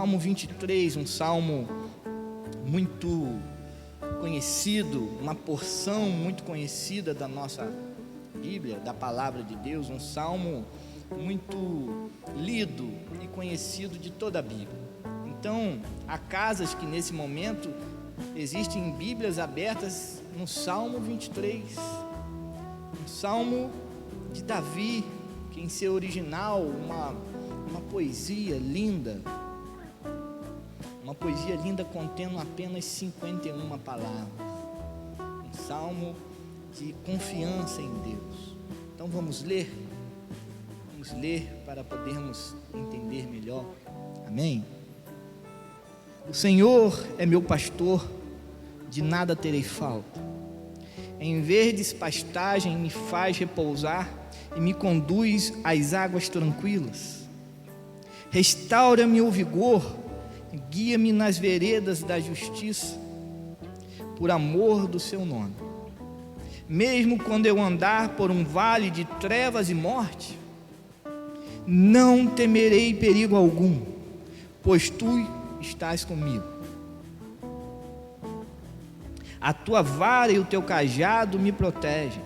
Salmo 23, um salmo muito conhecido, uma porção muito conhecida da nossa Bíblia, da palavra de Deus, um salmo muito lido e conhecido de toda a Bíblia. Então, há casas que nesse momento existem Bíblias abertas no Salmo 23, um salmo de Davi, que em seu original, uma poesia linda, contendo apenas 51 palavras, um salmo de confiança em Deus. Então vamos ler para podermos entender melhor, amém? O Senhor é meu pastor, de nada terei falta. Em verdes pastagens me faz repousar e me conduz às águas tranquilas. Restaura-me o vigor, guia-me nas veredas da justiça, por amor do seu nome. Mesmo quando eu andar por um vale de trevas e morte, não temerei perigo algum, pois tu estás comigo. A tua vara e o teu cajado me protegem.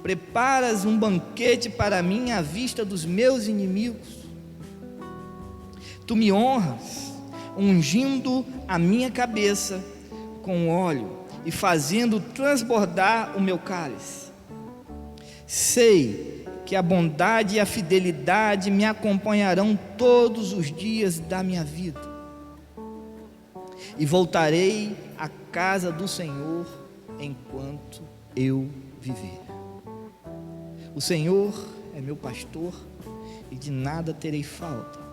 Preparas um banquete para mim à vista dos meus inimigos. Tu me honras, ungindo a minha cabeça com óleo e fazendo transbordar o meu cálice. Sei que a bondade e a fidelidade me acompanharão todos os dias da minha vida, e voltarei à casa do Senhor enquanto eu viver. O Senhor é meu pastor e de nada terei falta.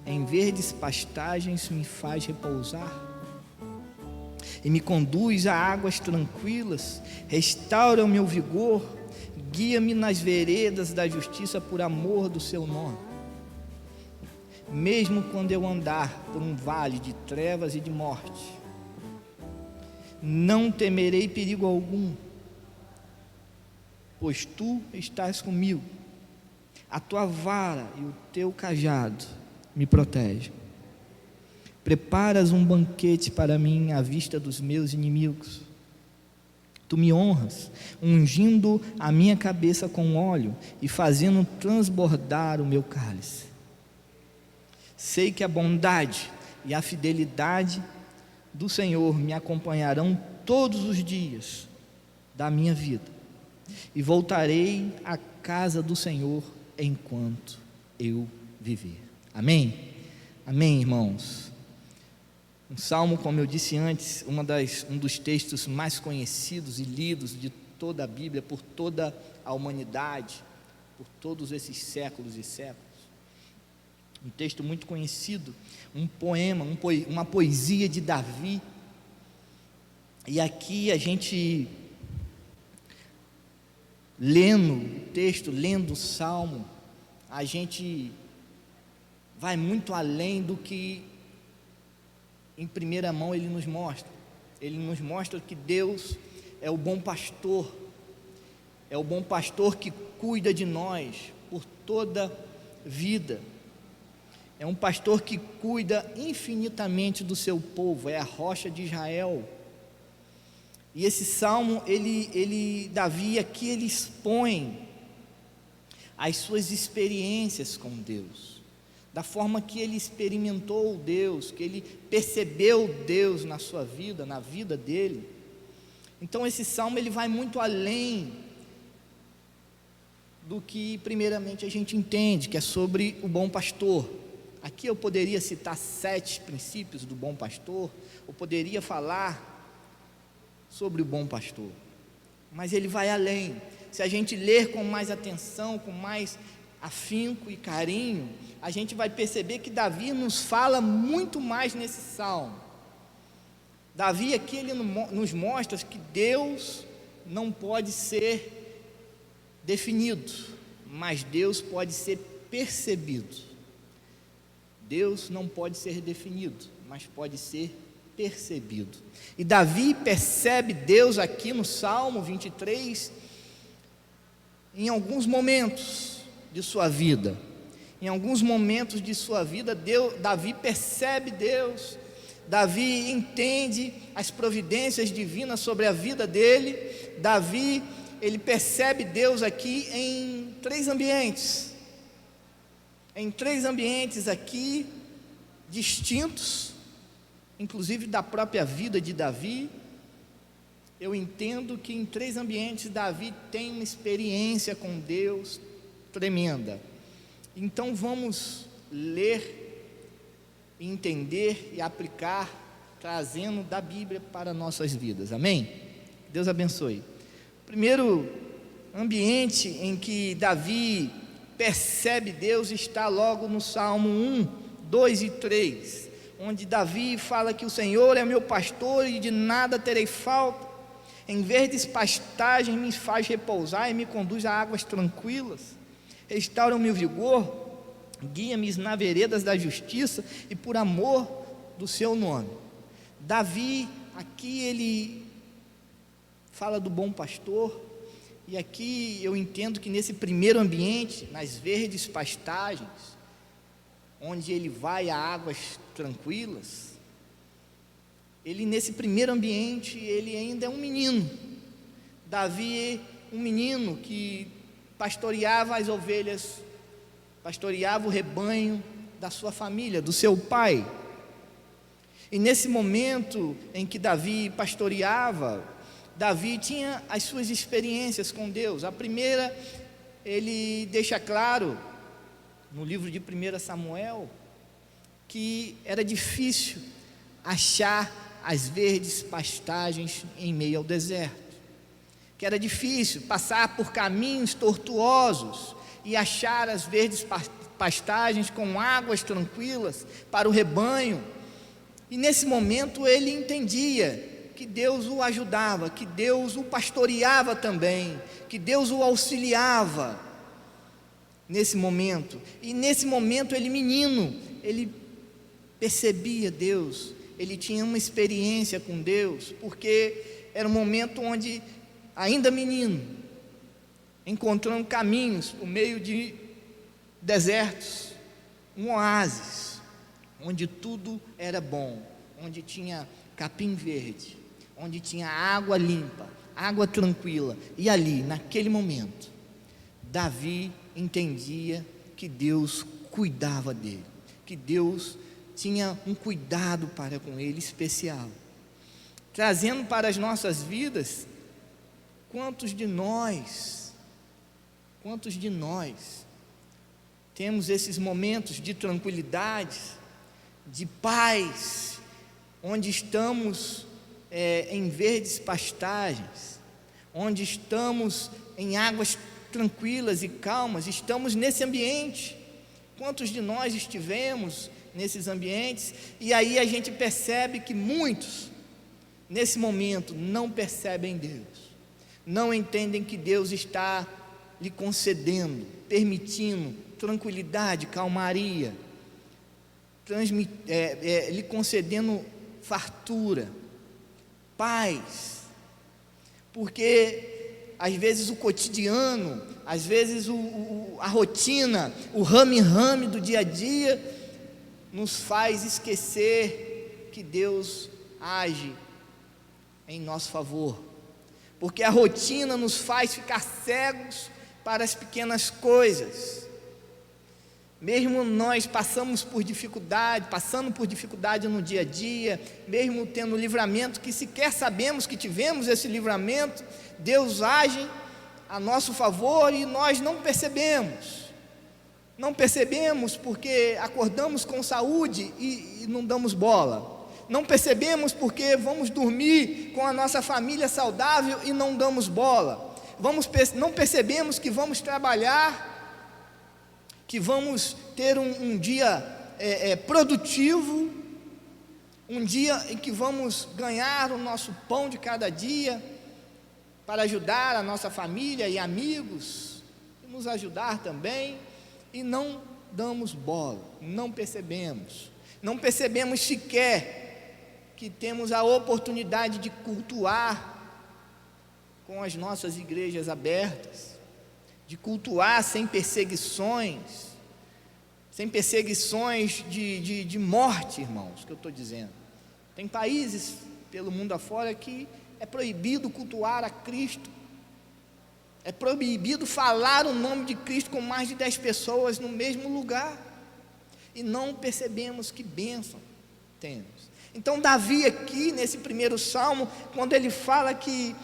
Em verdes pastagens me faz repousar e me conduz a águas tranquilas. Restaura o meu vigor, guia-me nas veredas da justiça por amor do seu nome. Mesmo quando eu andar por um vale de trevas e de morte, não temerei perigo algum, pois tu estás comigo. A tua vara e o teu cajado me protegem. Preparas um banquete para mim à vista dos meus inimigos. Tu me honras, ungindo a minha cabeça com óleo e fazendo transbordar o meu cálice. Sei que a bondade e a fidelidade do Senhor me acompanharão todos os dias da minha vida, e voltarei à casa do Senhor enquanto eu viver. Amém? Amém, irmãos? Um salmo, como eu disse antes, um dos textos mais conhecidos e lidos de toda a Bíblia, por toda a humanidade, por todos esses séculos e séculos. Um texto muito conhecido, um poema, uma poesia de Davi. E aqui a gente, lendo o texto, lendo o salmo, a gente vai muito além do que em primeira mão ele nos mostra. Ele nos mostra que Deus é o bom pastor que cuida de nós por toda vida. É um pastor que cuida infinitamente do seu povo, é a rocha de Israel. E esse salmo, Davi aqui, ele expõe as suas experiências com Deus, da forma que ele experimentou Deus, que ele percebeu Deus na sua vida, na vida dele. Então esse salmo, ele vai muito além do que primeiramente a gente entende, que é sobre o bom pastor. Aqui eu poderia citar 7 princípios do bom pastor, eu poderia falar sobre o bom pastor, mas ele vai além. Se a gente ler com mais atenção, com mais afinco e carinho, a gente vai perceber que Davi nos fala muito mais nesse salmo. Davi aqui, ele nos mostra que Deus não pode ser definido, mas Deus pode ser percebido. Deus não pode ser definido, mas pode ser percebido. E Davi percebe Deus aqui no Salmo 23 em alguns momentos de sua vida. Em alguns momentos de sua vida, Davi percebe Deus, Davi entende as providências divinas sobre a vida dele. Davi, ele percebe Deus aqui em três ambientes aqui, distintos, inclusive da própria vida de Davi. Eu entendo que em três ambientes Davi tem uma experiência com Deus tremenda. Então vamos ler, entender e aplicar, trazendo da Bíblia para nossas vidas, amém? Deus abençoe. Primeiro ambiente em que Davi percebe Deus está logo no Salmo 1, 2 e 3, onde Davi fala que o Senhor é meu pastor e de nada terei falta, em verdes pastagens me faz repousar e me conduz a águas tranquilas, restaura o meu vigor, guia-me nas veredas da justiça e por amor do seu nome. Davi, aqui ele fala do bom pastor, e aqui eu entendo que nesse primeiro ambiente, nas verdes pastagens, onde ele vai a águas tranquilas, ele nesse primeiro ambiente, ele ainda é um menino. Davi, um menino que pastoreava as ovelhas, pastoreava o rebanho da sua família, do seu pai. E nesse momento em que Davi pastoreava, Davi tinha as suas experiências com Deus. A primeira, ele deixa claro, no livro de 1 Samuel, que era difícil achar as verdes pastagens em meio ao deserto, que era difícil passar por caminhos tortuosos e achar as verdes pastagens com águas tranquilas para o rebanho. E nesse momento ele entendia que Deus o ajudava, que Deus o pastoreava também, que Deus o auxiliava nesse momento. E nesse momento ele, menino, ele percebia Deus, ele tinha uma experiência com Deus, porque era um momento onde, ainda menino, encontrando caminhos por meio de desertos, um oásis, onde tudo era bom, onde tinha capim verde, onde tinha água limpa, água tranquila. E ali, naquele momento, Davi entendia que Deus cuidava dele, que Deus tinha um cuidado para com ele especial. Trazendo para as nossas vidas, quantos de nós temos esses momentos de tranquilidade, de paz, onde estamos em verdes pastagens, onde estamos em águas tranquilas e calmas, estamos nesse ambiente. Quantos de nós estivemos nesses ambientes? E aí a gente percebe que muitos, nesse momento, não percebem Deus, não entendem que Deus está lhe concedendo, permitindo tranquilidade, calmaria, lhe concedendo fartura, paz, porque às vezes o cotidiano, às vezes a rotina, o rame-rame do dia a dia, nos faz esquecer que Deus age em nosso favor, porque a rotina nos faz ficar cegos para as pequenas coisas. Mesmo nós passando por dificuldade no dia a dia, mesmo tendo livramento, que sequer sabemos que tivemos esse livramento, Deus age a nosso favor e nós não percebemos. Não percebemos porque acordamos com saúde e não damos bola. Não percebemos porque vamos dormir com a nossa família saudável e não damos bola. Não percebemos que vamos trabalhar, que vamos ter um dia produtivo, um dia em que vamos ganhar o nosso pão de cada dia, para ajudar a nossa família e amigos, e nos ajudar também, e não damos bola, não percebemos sequer que temos a oportunidade de cultuar com as nossas igrejas abertas, de cultuar sem perseguições, sem perseguições de morte, irmãos, que eu estou dizendo. Tem países pelo mundo afora que é proibido cultuar a Cristo, é proibido falar o nome de Cristo com mais de 10 pessoas no mesmo lugar, e não percebemos que bênção temos. Então Davi aqui, nesse primeiro salmo, quando ele fala que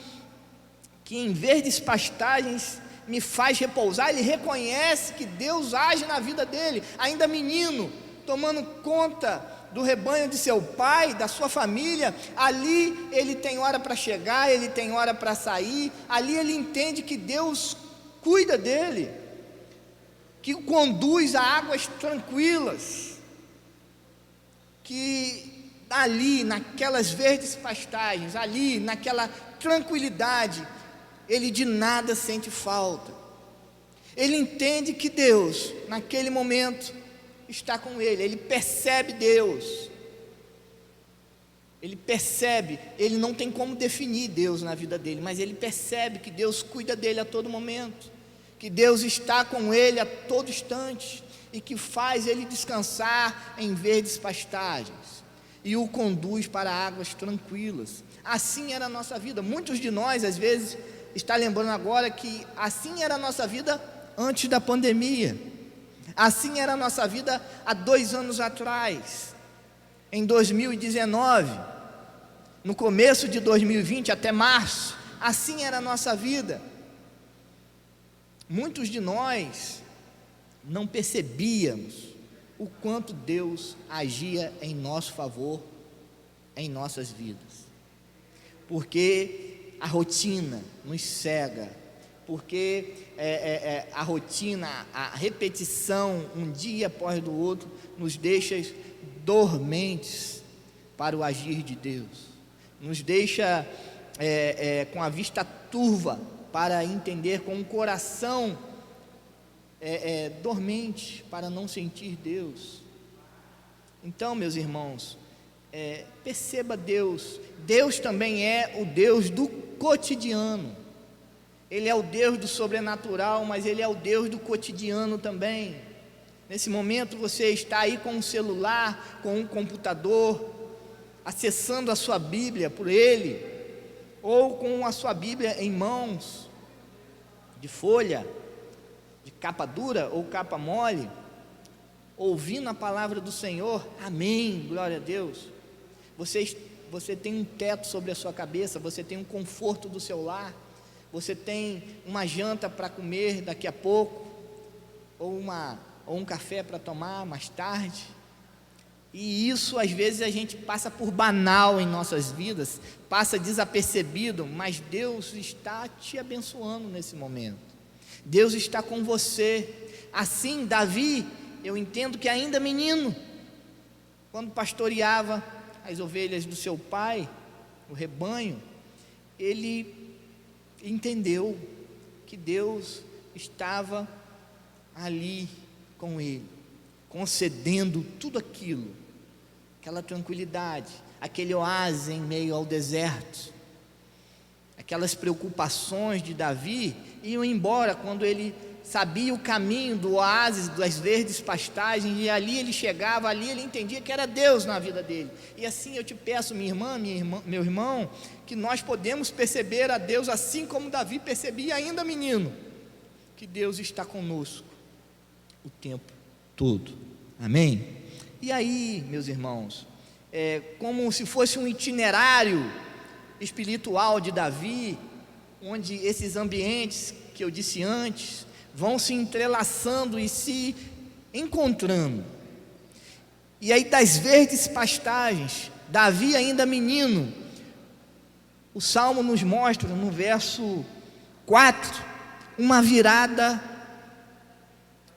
em verdes pastagens me faz repousar, ele reconhece que Deus age na vida dele, ainda menino, tomando conta do rebanho de seu pai, da sua família. Ali ele tem hora para chegar, ele tem hora para sair, ali ele entende que Deus cuida dele, que o conduz a águas tranquilas, que ali, naquelas verdes pastagens, ali, naquela tranquilidade, ele de nada sente falta. Ele entende que Deus, naquele momento, está com ele. Ele percebe Deus. Ele percebe, ele não tem como definir Deus na vida dele, mas ele percebe que Deus cuida dele a todo momento, que Deus está com ele a todo instante, e que faz ele descansar em verdes pastagens, e o conduz para águas tranquilas. Assim era a nossa vida. Muitos de nós, às vezes, está lembrando agora que assim era a nossa vida antes da pandemia, assim era a nossa vida há 2 anos atrás, em 2019, no começo de 2020 até março, assim era a nossa vida. Muitos de nós não percebíamos o quanto Deus agia em nosso favor, em nossas vidas, porque a rotina nos cega, porque a rotina, a repetição, um dia após o outro, nos deixa dormentes para o agir de Deus, nos deixa com a vista turva para entender, com o coração dormente para não sentir Deus. Então, meus irmãos, perceba Deus. Deus também é o Deus do cotidiano. Ele é o Deus do sobrenatural, mas Ele é o Deus do cotidiano também. Nesse momento você está aí com um celular, com um computador, acessando a sua Bíblia por ele, ou com a sua Bíblia em mãos, de folha, de capa dura ou capa mole, ouvindo a palavra do Senhor. Amém, glória a Deus. Você tem um teto sobre a sua cabeça, você tem um conforto do seu lar, você tem uma janta para comer daqui a pouco, ou um café para tomar mais tarde. E isso às vezes a gente passa por banal em nossas vidas, passa desapercebido, mas Deus está te abençoando nesse momento. Deus está com você. Assim, Davi, eu entendo que ainda menino, quando pastoreava as ovelhas do seu pai, o rebanho, ele entendeu que Deus estava ali com ele, concedendo tudo aquilo, aquela tranquilidade, aquele oásis em meio ao deserto. Aquelas preocupações de Davi iam embora quando ele sabia o caminho do oásis, das verdes pastagens, e ali ele chegava, ali ele entendia que era Deus na vida dele. E assim eu te peço, minha irmã, meu irmão, que nós podemos perceber a Deus assim como Davi percebia ainda menino, que Deus está conosco o tempo todo. Amém? E aí, meus irmãos, como se fosse um itinerário espiritual de Davi, onde esses ambientes que eu disse antes vão se entrelaçando e se encontrando. E aí, das verdes pastagens, Davi ainda menino, o Salmo nos mostra no verso 4 uma virada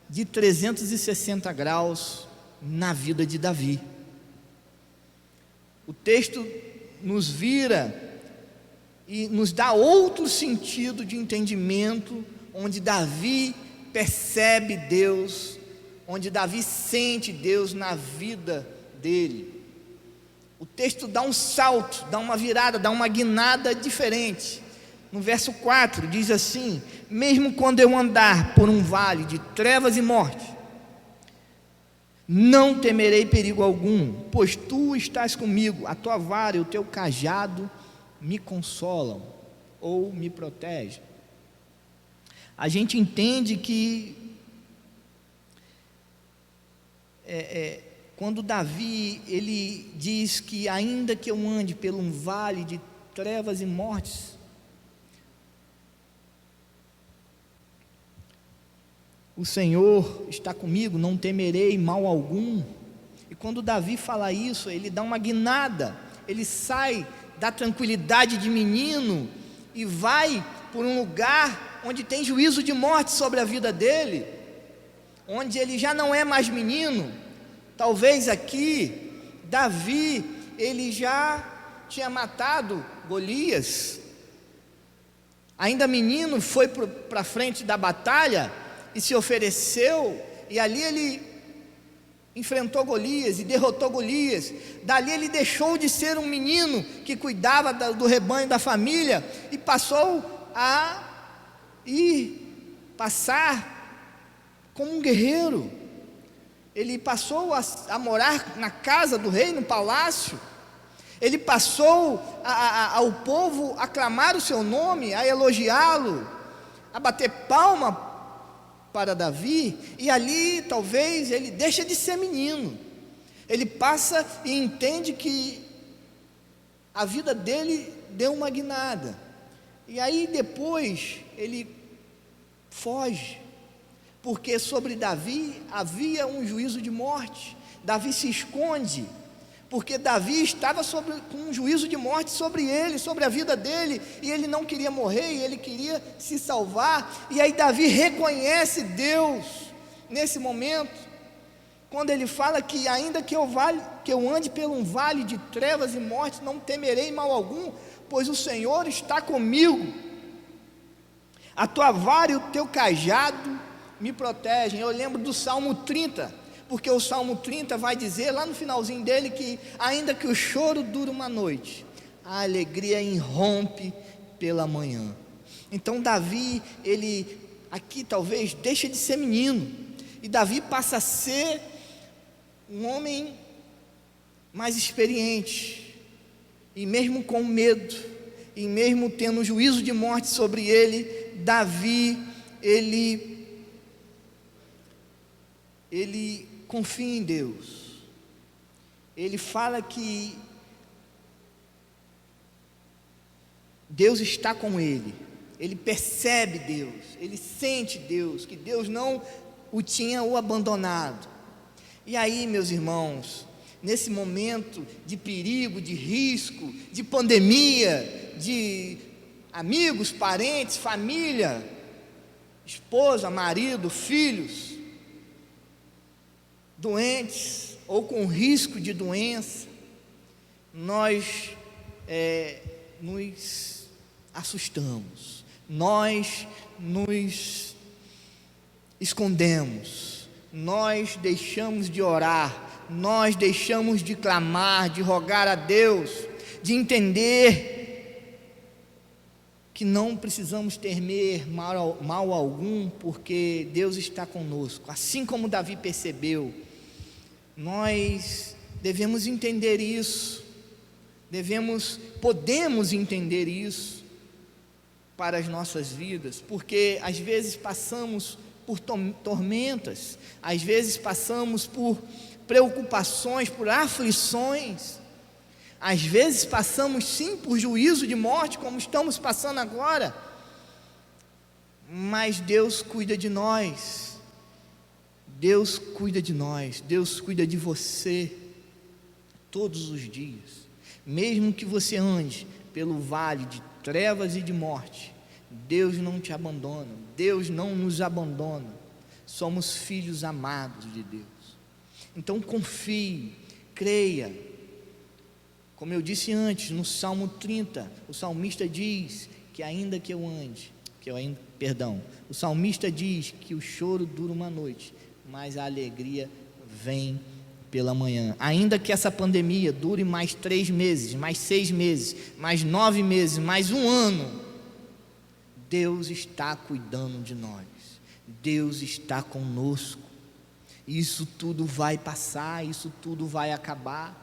de 360 graus na vida de Davi. O texto nos vira e nos dá outro sentido de entendimento, onde Davi percebe Deus, onde Davi sente Deus na vida dele. O texto dá um salto, dá uma virada, dá uma guinada diferente. No verso 4 diz assim: mesmo quando eu andar por um vale de trevas e morte, Não temerei perigo algum, pois tu estás comigo, a tua vara e o teu cajado me consolam ou me protegem. A gente entende que quando Davi ele diz que ainda que eu ande por um vale de trevas e mortes, o Senhor está comigo, não temerei mal algum. E quando Davi fala isso, ele dá uma guinada, ele sai da tranquilidade de menino e vai por um lugar onde tem juízo de morte sobre a vida dele, onde ele já não é mais menino. Talvez aqui, Davi, ele já tinha matado Golias, ainda menino, foi para a frente da batalha e se ofereceu, e ali ele enfrentou Golias e derrotou Golias. Dali ele deixou de ser um menino que cuidava do rebanho da família e passou a passar como um guerreiro. Ele passou a morar na casa do rei, no palácio. Ele passou ao povo a aclamar o seu nome, a elogiá-lo, a bater palma para Davi. E ali talvez ele deixa de ser menino, ele passa e entende que a vida dele deu uma guinada, e aí depois ele foge, porque sobre Davi havia um juízo de morte. Davi se esconde, porque Davi estava com um juízo de morte sobre ele, sobre a vida dele, e ele não queria morrer, e ele queria se salvar. E aí Davi reconhece Deus nesse momento, quando ele fala que ainda que eu ande por um vale de trevas e morte, não temerei mal algum, pois o Senhor está comigo, a tua vara e o teu cajado me protegem. Eu lembro do Salmo 30, porque o Salmo 30 vai dizer lá no finalzinho dele que ainda que o choro dure uma noite, a alegria irrompe pela manhã. Então Davi, ele aqui talvez deixa de ser menino, e Davi passa a ser um homem mais experiente, e mesmo com medo, e mesmo tendo um juízo de morte sobre ele, Davi, ele confia em Deus. Ele fala que Deus está com ele, ele percebe Deus, ele sente Deus, que Deus não o tinha abandonado. E aí, meus irmãos, nesse momento de perigo, de risco, de pandemia, de amigos, parentes, família, esposa, marido, filhos doentes ou com risco de doença, nós nos assustamos, nós nos escondemos, nós deixamos de orar, nós deixamos de clamar, de rogar a Deus, de entender que não precisamos temer mal algum, porque Deus está conosco. Assim como Davi percebeu, nós devemos entender isso, podemos entender isso para as nossas vidas, porque às vezes passamos por tormentas, às vezes passamos por preocupações, por aflições, às vezes passamos sim por juízo de morte, como estamos passando agora, mas Deus cuida de nós. Deus cuida de nós, Deus cuida de você todos os dias. Mesmo que você ande pelo vale de trevas e de morte, Deus não te abandona, Deus não nos abandona. Somos filhos amados de Deus. Então confie, creia. Como eu disse antes, no Salmo 30, o salmista diz que ainda que eu ande, o salmista diz que o choro dura uma noite, mas a alegria vem pela manhã. Ainda que essa pandemia dure mais 3 meses, mais 6 meses, mais 9 meses, mais 1 ano, Deus está cuidando de nós, Deus está conosco. Isso tudo vai passar, isso tudo vai acabar,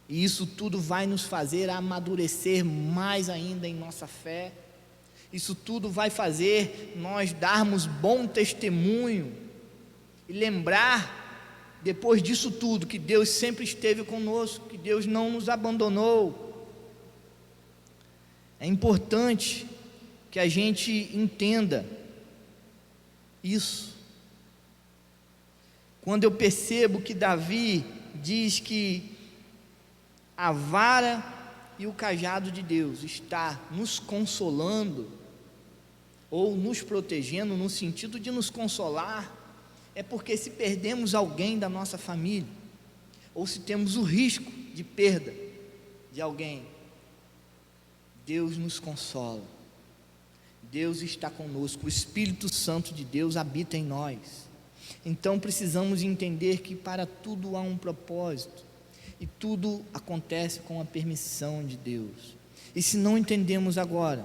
e isso tudo vai nos fazer amadurecer mais ainda em nossa fé. Isso tudo vai fazer nós darmos bom testemunho e lembrar, depois disso tudo, que Deus sempre esteve conosco, que Deus não nos abandonou. É importante que a gente entenda isso. Quando eu percebo que Davi diz que a vara e o cajado de Deus está nos consolando, ou nos protegendo, no sentido de nos consolar, é porque se perdemos alguém da nossa família, ou se temos o risco de perda de alguém, Deus nos consola, Deus está conosco, o Espírito Santo de Deus habita em nós. Então precisamos entender que para tudo há um propósito, e tudo acontece com a permissão de Deus. E se não entendemos agora,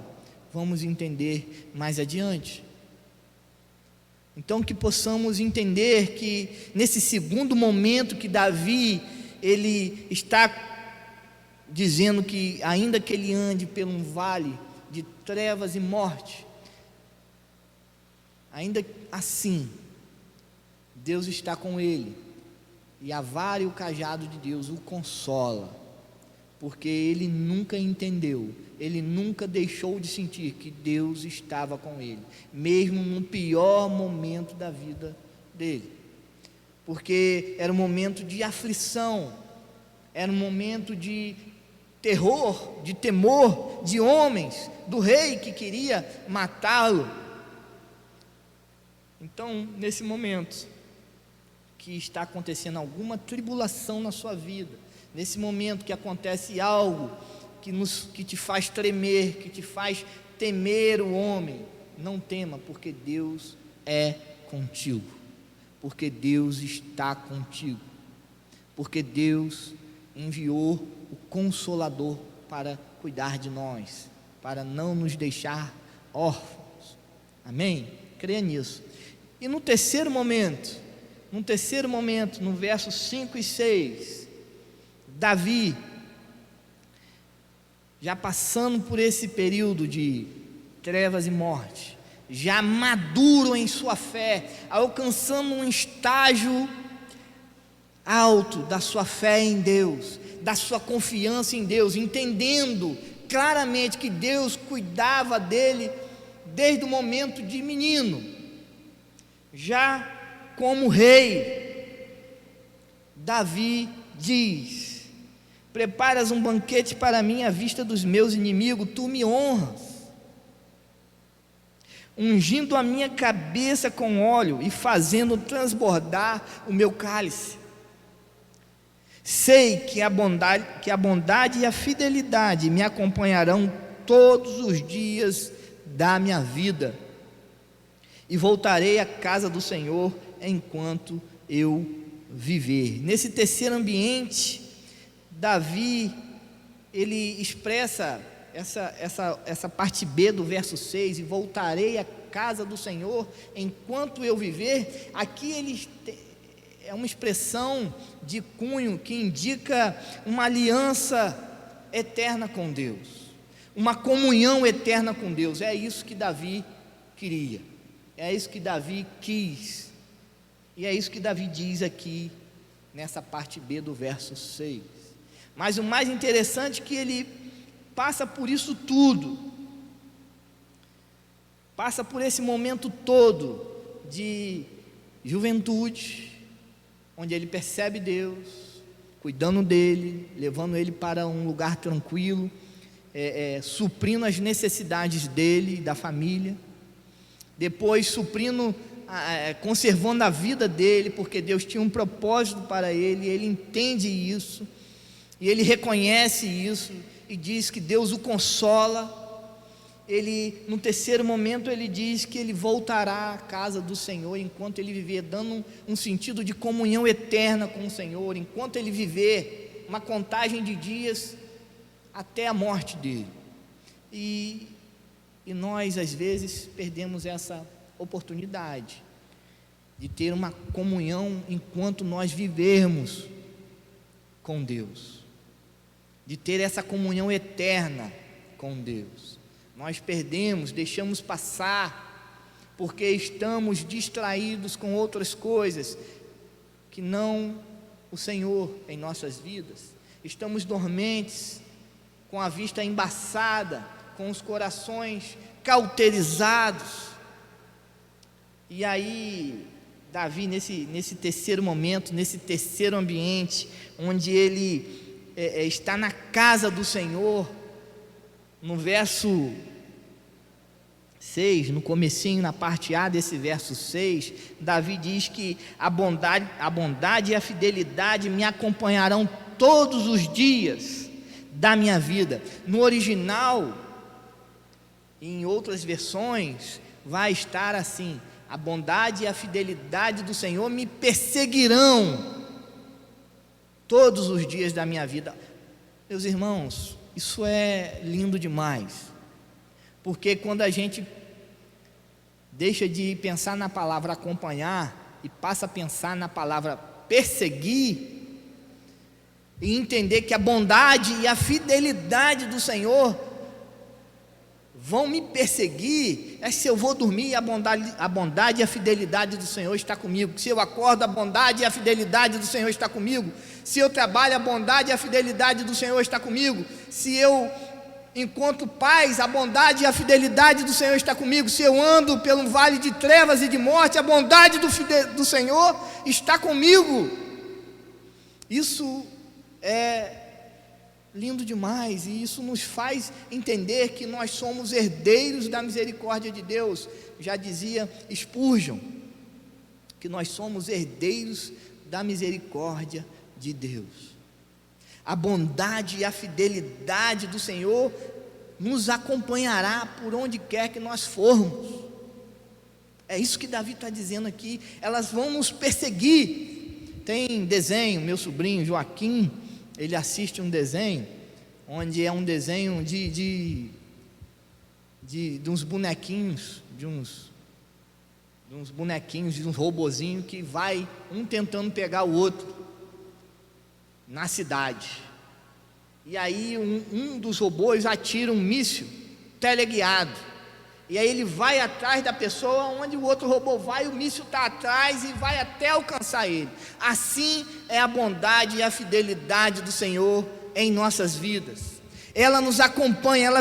vamos entender mais adiante. Então que possamos entender que nesse segundo momento que Davi, ele está dizendo que ainda que ele ande por um vale de trevas e morte, ainda assim, Deus está com ele, e a vara e o cajado de Deus o consola, porque ele nunca entendeu, ele nunca deixou de sentir que Deus estava com ele, mesmo no pior momento da vida dele, porque era um momento de aflição, era um momento de terror, de temor de homens, do rei que queria matá-lo. Então, nesse momento que está acontecendo alguma tribulação na sua vida, nesse momento que acontece algo que te faz tremer, que te faz temer o homem, não tema, porque Deus é contigo, porque Deus está contigo, porque Deus enviou o Consolador para cuidar de nós, para não nos deixar órfãos. Amém? Creia nisso. E no terceiro momento, no versos 5 e 6, Davi, já passando por esse período de trevas e morte, já maduro em sua fé, alcançando um estágio alto da sua fé em Deus, da sua confiança em Deus, entendendo claramente que Deus cuidava dele desde o momento de menino, já como rei. Davi diz: preparas um banquete para mim à vista dos meus inimigos, tu me honras, ungindo a minha cabeça com óleo e fazendo transbordar o meu cálice. Sei que a bondade e a fidelidade me acompanharão todos os dias da minha vida, e voltarei à casa do Senhor enquanto eu viver. Nesse terceiro ambiente, Davi, ele expressa essa parte B do verso 6, e voltarei à casa do Senhor enquanto eu viver. Aqui é uma expressão de cunho que indica uma aliança eterna com Deus, uma comunhão eterna com Deus. É isso que Davi queria, é isso que Davi quis, e é isso que Davi diz aqui nessa parte B do verso 6. Mas o mais interessante é que ele passa por isso tudo, passa por esse momento todo de juventude, onde ele percebe Deus cuidando dele, levando ele para um lugar tranquilo, suprindo as necessidades dele e da família, depois suprindo, conservando a vida dele, porque Deus tinha um propósito para ele, ele entende isso, e ele reconhece isso, e diz que Deus o consola. Ele, no terceiro momento, ele diz que ele voltará à casa do Senhor enquanto ele viver, dando um sentido de comunhão eterna com o Senhor, enquanto ele viver, uma contagem de dias até a morte dele. E nós às vezes perdemos essa oportunidade de ter uma comunhão enquanto nós vivermos com Deus, de ter essa comunhão eterna com Deus. Nós perdemos, deixamos passar, porque estamos distraídos com outras coisas que não o Senhor em nossas vidas. Estamos dormentes, com a vista embaçada, com os corações cauterizados. E aí Davi, nesse terceiro momento, nesse terceiro ambiente, onde ele está na casa do Senhor, no verso 6, no comecinho, na parte A desse verso 6, Davi diz que a bondade e a fidelidade me acompanharão todos os dias da minha vida. No original, em outras versões, vai estar assim: a bondade e a fidelidade do Senhor me perseguirão todos os dias da minha vida. Meus irmãos, isso é lindo demais, porque quando a gente deixa de pensar na palavra acompanhar e passa a pensar na palavra perseguir, e entender que a bondade e a fidelidade do Senhor vão me perseguir, se eu vou dormir, a bondade e a fidelidade do Senhor está comigo. Se eu acordo, a bondade e a fidelidade do Senhor está comigo. Se eu trabalho, a bondade e a fidelidade do Senhor está comigo. Se eu encontro paz, a bondade e a fidelidade do Senhor está comigo. Se eu ando pelo vale de trevas e de morte, a bondade do Senhor está comigo. Isso é lindo demais, e isso nos faz entender que nós somos herdeiros da misericórdia de Deus. Já dizia Spurgeon, que nós somos herdeiros da misericórdia de Deus. A bondade e a fidelidade do Senhor nos acompanhará por onde quer que nós formos. É isso que Davi está dizendo aqui. Elas vão nos perseguir. Tem desenho, meu sobrinho Joaquim, ele assiste um desenho, onde é um desenho de uns bonequinhos, de uns bonequinhos, de uns robozinhos, que vai um tentando pegar o outro na cidade. E aí um dos robôs atira um míssil teleguiado, e aí ele vai atrás da pessoa, onde o outro robô vai, o míssil está atrás e vai até alcançar ele. Assim é a bondade e a fidelidade do Senhor em nossas vidas. Ela nos acompanha,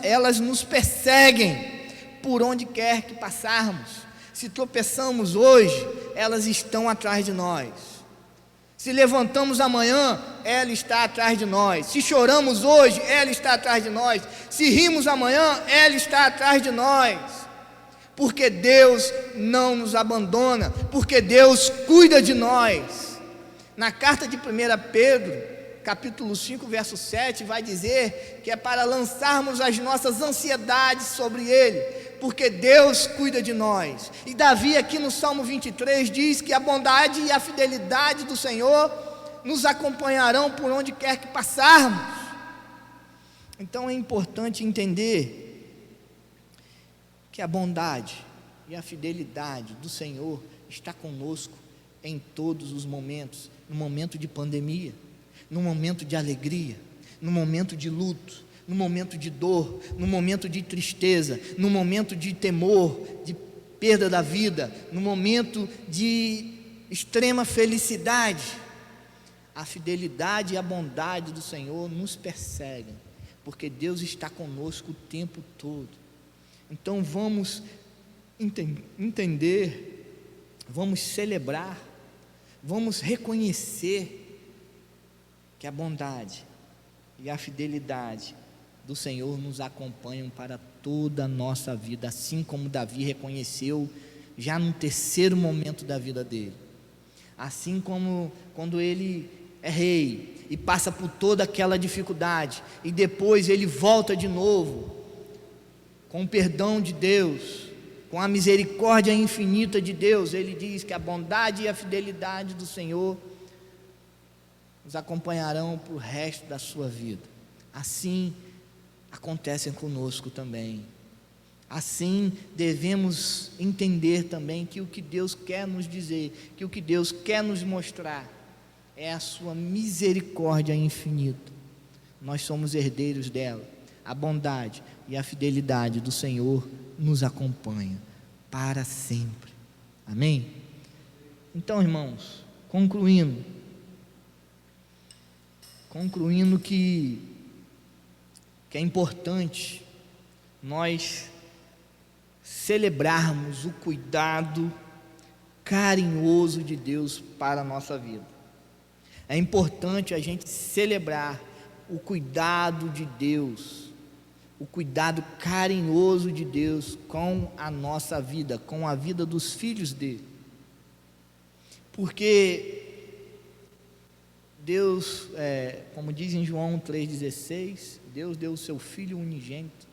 elas nos perseguem por onde quer que passarmos. Se tropeçamos hoje, elas estão atrás de nós. Se levantamos amanhã, ela está atrás de nós. Se choramos hoje, ela está atrás de nós. Se rimos amanhã, ela está atrás de nós. Porque Deus não nos abandona, porque Deus cuida de nós. Na carta de 1 Pedro, capítulo 5, verso 7, vai dizer que é para lançarmos as nossas ansiedades sobre Ele, porque Deus cuida de nós. E Davi aqui no Salmo 23 diz que a bondade e a fidelidade do Senhor nos acompanharão por onde quer que passarmos. Então é importante entender que a bondade e a fidelidade do Senhor está conosco em todos os momentos, no momento de pandemia, no momento de alegria, no momento de luto, no momento de dor, no momento de tristeza, no momento de temor, de perda da vida, no momento de extrema felicidade. A fidelidade e a bondade do Senhor nos perseguem, porque Deus está conosco o tempo todo. Então vamos entender, vamos celebrar, vamos reconhecer que a bondade e a fidelidade do Senhor nos acompanham para toda a nossa vida, assim como Davi reconheceu já no terceiro momento da vida dele. Assim como quando ele é rei e passa por toda aquela dificuldade, e depois ele volta de novo com o perdão de Deus, com a misericórdia infinita de Deus. Ele diz que a bondade e a fidelidade do Senhor nos acompanharão para o resto da sua vida. Assim acontecem conosco também. Assim devemos entender também que o que Deus quer nos dizer, que o que Deus quer nos mostrar é a sua misericórdia infinita. Nós somos herdeiros dela. A bondade e a fidelidade do Senhor nos acompanha para sempre. Amém? Então, irmãos, concluindo que é importante nós celebrarmos o cuidado carinhoso de Deus para a nossa vida. É importante a gente celebrar o cuidado de Deus, o cuidado carinhoso de Deus com a nossa vida, com a vida dos filhos dele. Porque Deus, como diz em João 3,16, Deus deu o seu Filho unigênito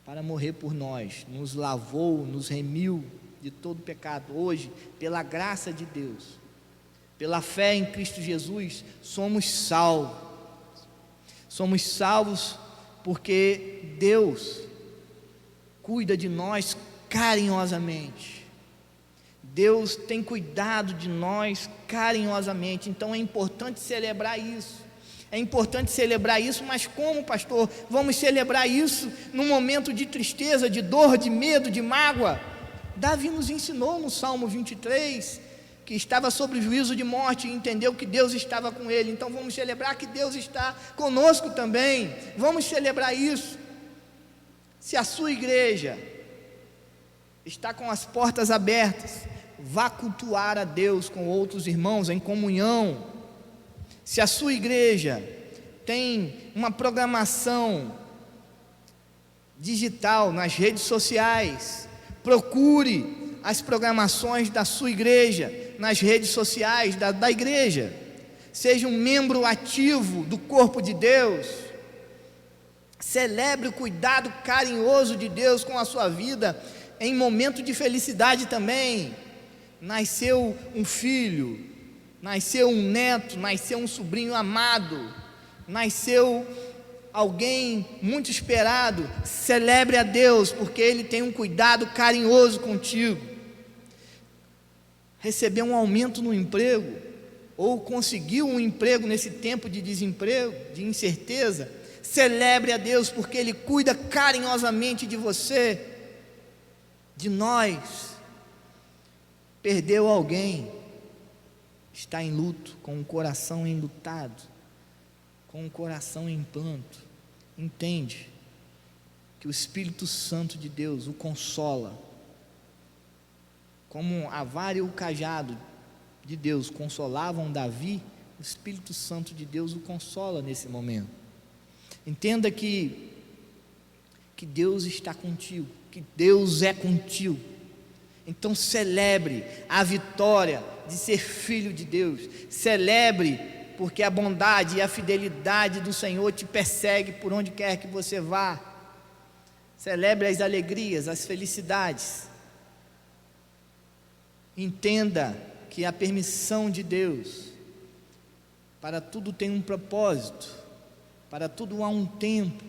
para morrer por nós, nos lavou, nos remiu de todo pecado. Hoje, pela graça de Deus, pela fé em Cristo Jesus, somos salvos. Somos salvos porque Deus cuida de nós carinhosamente. Deus tem cuidado de nós carinhosamente. Então é importante celebrar isso. É importante celebrar isso, mas como, pastor, vamos celebrar isso num momento de tristeza, de dor, de medo, de mágoa? Davi nos ensinou no Salmo 23, que estava sob o juízo de morte e entendeu que Deus estava com ele. Então vamos celebrar que Deus está conosco também. Vamos celebrar isso. Se a sua igreja está com as portas abertas, vá cultuar a Deus com outros irmãos em comunhão. Se a sua igreja tem uma programação digital nas redes sociais, procure as programações da sua igreja nas redes sociais da igreja. Seja um membro ativo do corpo de Deus. Celebre o cuidado carinhoso de Deus com a sua vida em momento de felicidade também. Nasceu um filho, nasceu um neto, nasceu um sobrinho amado, nasceu alguém muito esperado. Celebre a Deus, porque Ele tem um cuidado carinhoso contigo. Recebeu um aumento no emprego, ou conseguiu um emprego nesse tempo de desemprego, de incerteza, celebre a Deus, porque Ele cuida carinhosamente de você, de nós. Perdeu alguém, está em luto, com o coração enlutado, com o coração em pranto. Entende que o Espírito Santo de Deus o consola, como a vara e o cajado de Deus consolavam Davi, o Espírito Santo de Deus o consola nesse momento. Entenda que Deus está contigo, que Deus é contigo. Então celebre a vitória de ser filho de Deus. Celebre, porque a bondade e a fidelidade do Senhor te persegue por onde quer que você vá. Celebre as alegrias, as felicidades. Entenda que a permissão de Deus, para tudo tem um propósito, para tudo há um tempo.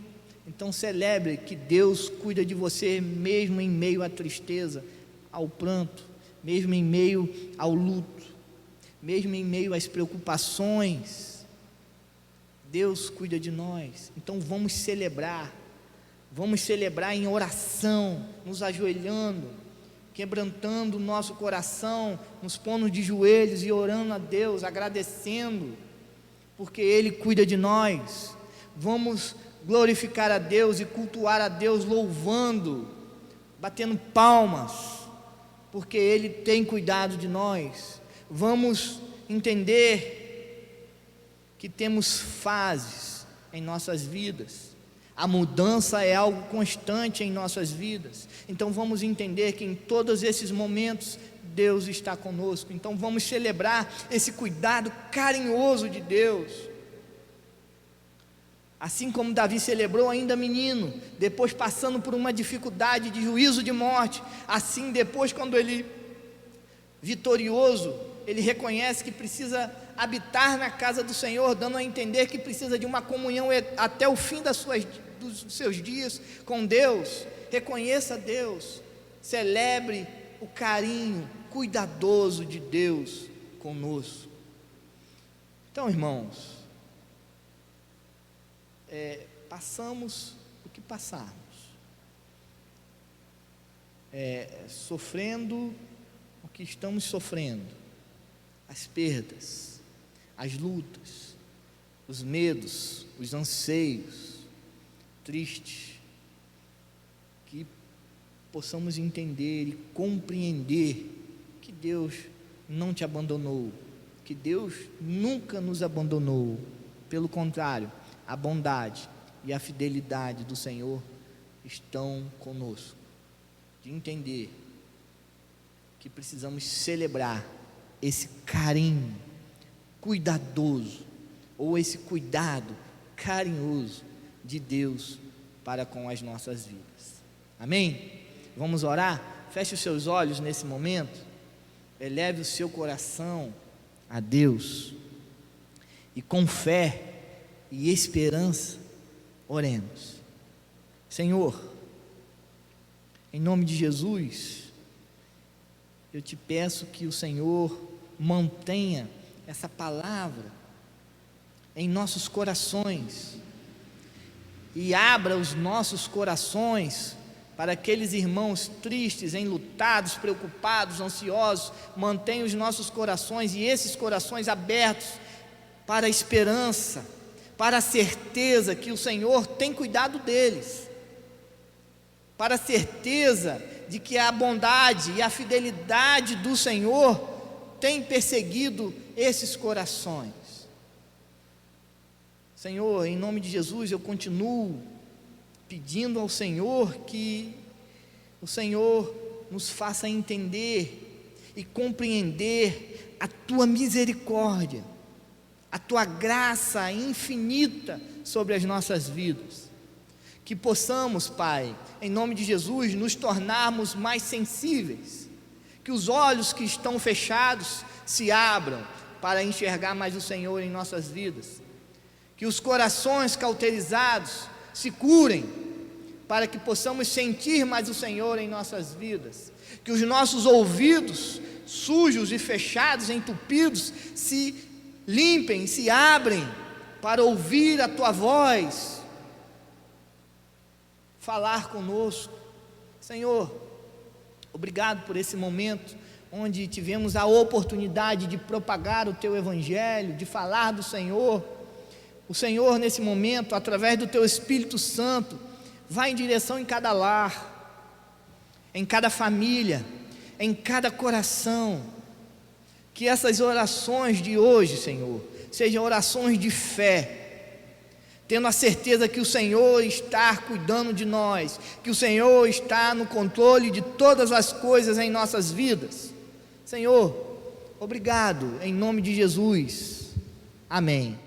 Então celebre que Deus cuida de você mesmo em meio à tristeza, ao pranto, mesmo em meio ao luto, mesmo em meio às preocupações. Deus cuida de nós. Então vamos celebrar em oração, nos ajoelhando, quebrantando o nosso coração, nos pondo de joelhos e orando a Deus, agradecendo, porque Ele cuida de nós. Vamos glorificar a Deus e cultuar a Deus, louvando, batendo palmas, porque Ele tem cuidado de nós. Vamos entender que temos fases em nossas vidas. A mudança é algo constante em nossas vidas. Então vamos entender que em todos esses momentos Deus está conosco. Então vamos celebrar esse cuidado carinhoso de Deus. Assim como Davi celebrou ainda menino, depois passando por uma dificuldade de juízo de morte, assim depois, quando ele vitorioso, ele reconhece que precisa habitar na casa do Senhor, dando a entender que precisa de uma comunhão até o fim dos seus dias com Deus. Reconheça Deus, celebre o carinho cuidadoso de Deus conosco. Então, irmãos, passamos o que passarmos, sofrendo o que estamos sofrendo, as perdas, as lutas, os medos, os anseios, tristes, que possamos entender e compreender que Deus não te abandonou, que Deus nunca nos abandonou. Pelo contrário, a bondade e a fidelidade do Senhor estão conosco. De entender que precisamos celebrar esse carinho cuidadoso, ou esse cuidado carinhoso de Deus para com as nossas vidas. Amém? Vamos orar? Feche os seus olhos nesse momento, eleve o seu coração a Deus, e com fé e esperança, oremos. Senhor, em nome de Jesus, eu te peço que o Senhor mantenha essa palavra em nossos corações, e abra os nossos corações para aqueles irmãos tristes, enlutados, preocupados, ansiosos. Mantenha os nossos corações, e esses corações abertos para a esperança, para a certeza que o Senhor tem cuidado deles, para a certeza de que a bondade e a fidelidade do Senhor tem perseguido esses corações. Senhor, em nome de Jesus, eu continuo pedindo ao Senhor que o Senhor nos faça entender e compreender a Tua misericórdia, a Tua graça infinita sobre as nossas vidas. Que possamos, Pai, em nome de Jesus, nos tornarmos mais sensíveis, que os olhos que estão fechados se abram para enxergar mais o Senhor em nossas vidas, que os corações cauterizados se curem, para que possamos sentir mais o Senhor em nossas vidas, que os nossos ouvidos sujos e fechados, entupidos, se limpem, se abrem para ouvir a Tua voz falar conosco. Senhor, obrigado por esse momento onde tivemos a oportunidade de propagar o Teu Evangelho, de falar do Senhor. O Senhor, nesse momento, através do Teu Espírito Santo, vai em direção em cada lar, em cada família, em cada coração. Que essas orações de hoje, Senhor, sejam orações de fé, tendo a certeza que o Senhor está cuidando de nós, que o Senhor está no controle de todas as coisas em nossas vidas. Senhor, obrigado, em nome de Jesus. Amém.